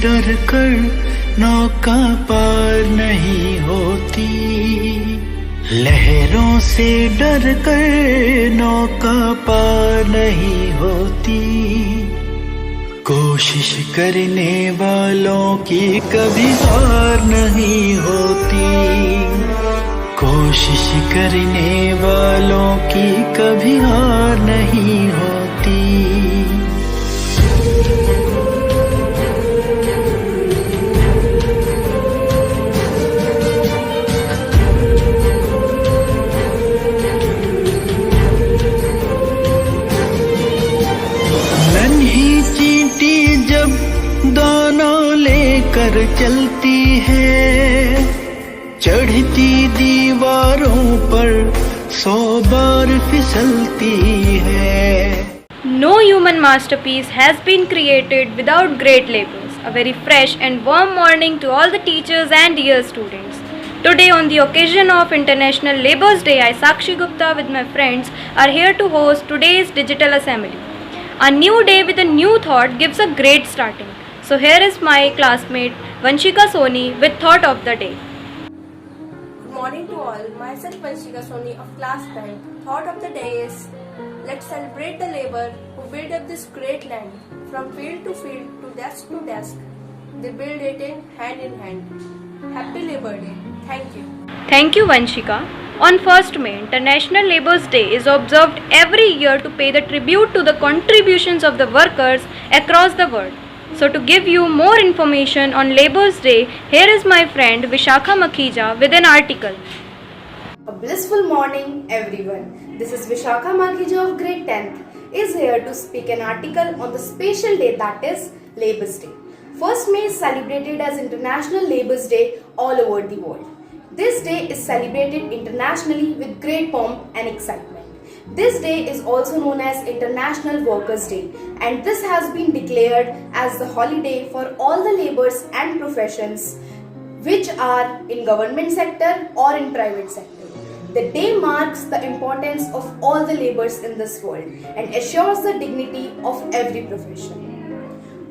डर कर नौका पार नहीं होती, लहरों से डर कर नौका पार नहीं होती। कोशिश करने वालों की कभी हार नहीं होती, कोशिश करने वालों की कभी हार नहीं होती। नन्ही चींटी जब दाना लेकर चलती है, चढ़ती दीवारों पर 100 बार फिसलती है। No human masterpiece has been created without great labors. A very fresh and warm morning to all the teachers and dear students. Today on the occasion of International Labour's Day, I, Sakshi Gupta, with my friends are here to host today's digital assembly. A new day with a new thought gives a great starting. So here is my classmate Vanshika Soni with thought of the day. Good morning to all. Myself Vanshika Soni of class 10. Thought of the day is, let's celebrate the labor who built up this great land. From field to field to desk, they build it in hand. Happy Labor Day. Thank you. Thank you, Vanshika. On 1st May, International Labour's Day is observed every year to pay the tribute to the contributions of the workers across the world. So to give you more information on Labour's Day, here is my friend Vishakha Makhija with an article. A blissful morning, everyone. This is Vishakha Makhija of grade 10th is here to speak an article on the special day that is Labour's Day. 1st May is celebrated as International Labour's Day all over the world. This day is celebrated internationally with great pomp and excitement. This day is also known as International Workers' Day, and this has been declared as the holiday for all the labours and professions which are in government sector or in private sector. The day marks the importance of all the labours in this world and assures the dignity of every profession.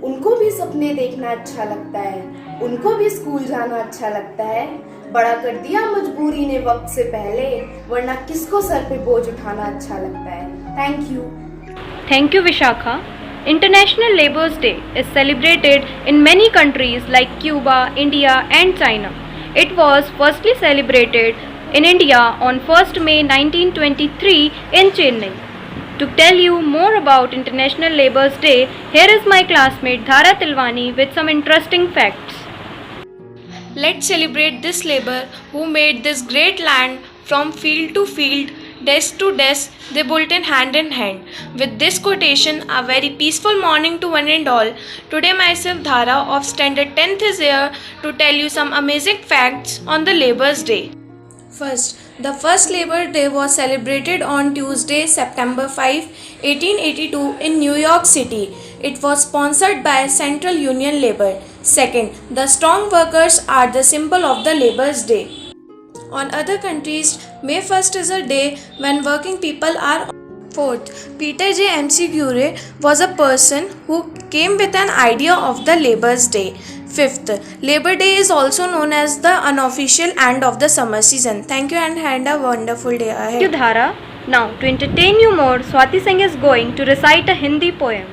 उनको भी सपने देखना अच्छा लगता है, उनको भी school जाना अच्छा लगता है, बड़ा कर दिया मजबूरी ने वक्त से पहले, वरना किसको सर पे बोझ उठाना अच्छा लगता है। Thank you. Thank you, Vishakha. International Labour's Day is celebrated in many countries like Cuba, India and China. It was firstly celebrated in India on 1st May 1923 in Chennai. To tell you more about International Labour's Day, here is my classmate Dhara Tilwani with some interesting facts. Let's celebrate this labor who made this great land. From field to field, desk to desk, they built in hand. With this quotation, a very peaceful morning to one and all. Today myself Dhara of standard 10th is here to tell you some amazing facts on the Labour's Day. First, the first Labour Day was celebrated on Tuesday, September 5, 1882 in New York City. It was sponsored by Central Union Labour. Second, the strong workers are the symbol of the Labour's Day. On other countries, May 1st is a day when working people are. Fourth, Peter J. McGurry was a person who came with an idea of the Labour's Day. Fifth, Labour Day is also known as the unofficial end of the summer season. Thank you and have a wonderful day ahead. Thank you, Dhara. Now, to entertain you more, Swati Singh is going to recite a Hindi poem.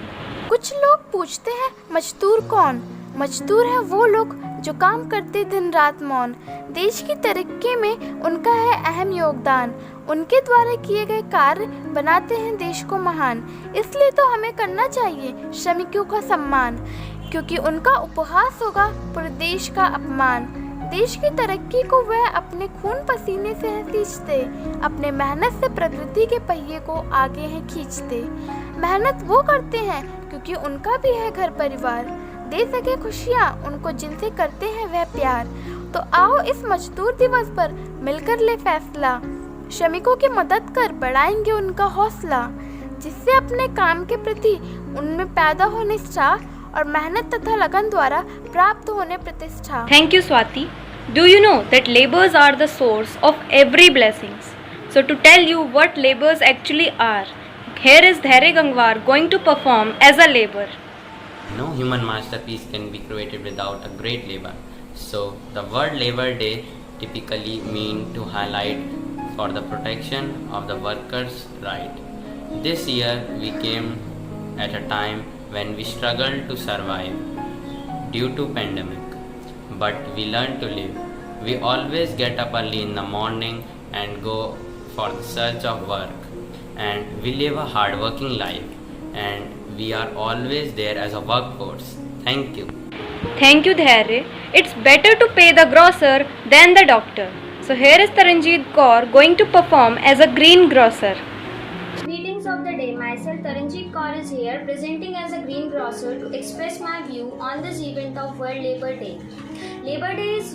कुछ लोग पूछते हैं मजदूर कौन? मजदूर हैं वो लोग जो काम करते दिन रात मौन। देश की तरक्की में उनका है अहम योगदान। उनके द्वारा किए गए कार्य बनाते हैं देश को महान। इसलिए तो हमें करना चाहिए श्रमिकों का सम्मान, क्योंकि उनका उपहास होगा पूरे देश का अपमान। देश की तरक्की को वह अपने खून पसीने से हैं सींचते, अपने मेहनत से प्रगति के पहिए को आगे हैं खींचते। मेहनत वो करते हैं क्योंकि उनका भी है घर परिवार, दे सके खुशियाँ उनको जिनसे करते हैं वह प्यार। तो आओ इस मजदूर दिवस पर मिलकर ले फैसला, श्रमिकों की मदद कर बढ़ाएंगे उनका हौसला, जिससे अपने काम के प्रति उनमें पैदा हो निष्ठा और मेहनत तथा लगन द्वारा प्राप्त होने प्रतिष्ठा। Thank you, Swati. Do you know that labours are the source of every blessings? So to tell you what labours actually are, here is Dhaire Gangwar going to perform as a labour. No human masterpiece can be created without a great labor. So the word Labor Day typically mean to highlight for the protection of the workers' right. This year we came at a time when we struggled to survive due to pandemic, but we learned to live. We always get up early in the morning and go for the search of work, and we live a hard-working life, and we are always there as a workforce. Thank you. Thank you, Dhairya. It's better to pay the grocer than the doctor. So here is Taranjeet Kaur going to perform as a green grocer. Greetings of the day. Myself Taranjeet Kaur is here presenting as a green grocer to express my view on this event of World Labor Day. Labor Day is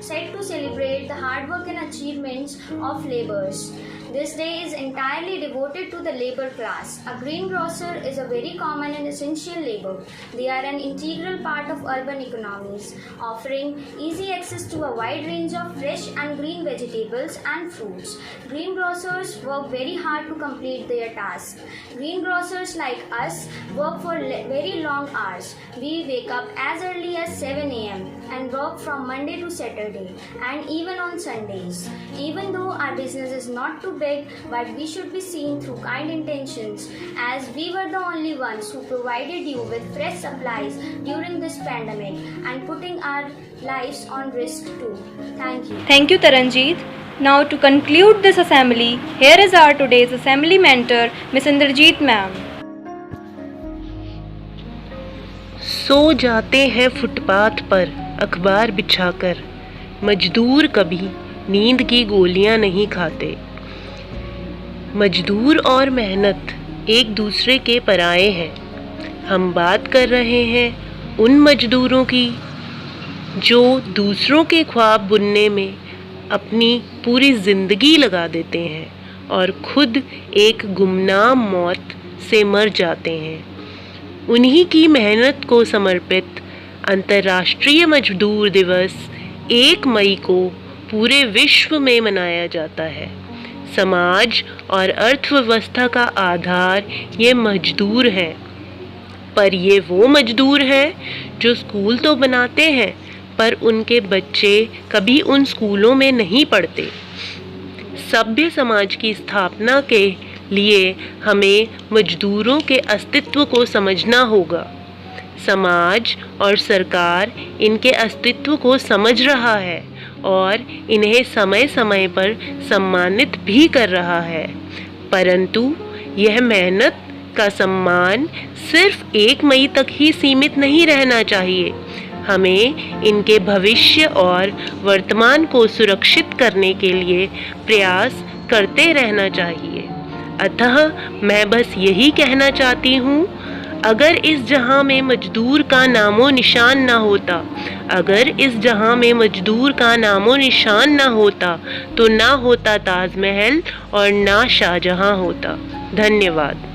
set to celebrate the hard work and achievements of laborers. This day is entirely devoted to the labor class. A green grocer is a very common and essential labor. They are an integral part of urban economies, offering easy access to a wide range of fresh and green vegetables and fruits. Green grocers work very hard to complete their task. Green grocers like us work for very long hours. We wake up as early as 7 a.m. and work from Monday to Saturday and even on Sundays. Even though our business is not too big, but we should be seen through kind intentions, as we were the only ones who provided you with fresh supplies during this pandemic and putting our lives on risk too. Thank you. Thank you, Taranjeet. Now to conclude this assembly, here is our today's assembly mentor, Miss Indrajit ma'am. सो जाते हैं footpath पर अखबार बिछाकर, मजदूर कभी नींद की गोलियां नहीं खाते। मजदूर और मेहनत एक दूसरे के पराये हैं। हम बात कर रहे हैं उन मजदूरों की जो दूसरों के ख्वाब बुनने में अपनी पूरी ज़िंदगी लगा देते हैं और खुद एक गुमनाम मौत से मर जाते हैं। उन्हीं की मेहनत को समर्पित अंतर्राष्ट्रीय मजदूर दिवस 1 मई को पूरे विश्व में मनाया जाता है। समाज और अर्थव्यवस्था का आधार ये मजदूर हैं, पर ये वो मजदूर हैं जो स्कूल तो बनाते हैं पर उनके बच्चे कभी उन स्कूलों में नहीं पढ़ते। सभ्य समाज की स्थापना के लिए हमें मजदूरों के अस्तित्व को समझना होगा। समाज और सरकार इनके अस्तित्व को समझ रहा है और इन्हें समय समय पर सम्मानित भी कर रहा है, परंतु यह मेहनत का सम्मान सिर्फ 1 मई तक ही सीमित नहीं रहना चाहिए। हमें इनके भविष्य और वर्तमान को सुरक्षित करने के लिए प्रयास करते रहना चाहिए। अतः मैं बस यही कहना चाहती हूँ, अगर इस जहां में मजदूर का नामो निशान ना होता, अगर इस जहां में मजदूर का नामो निशान ना होता तो ना होता ताजमहल और ना शाहजहां होता। धन्यवाद।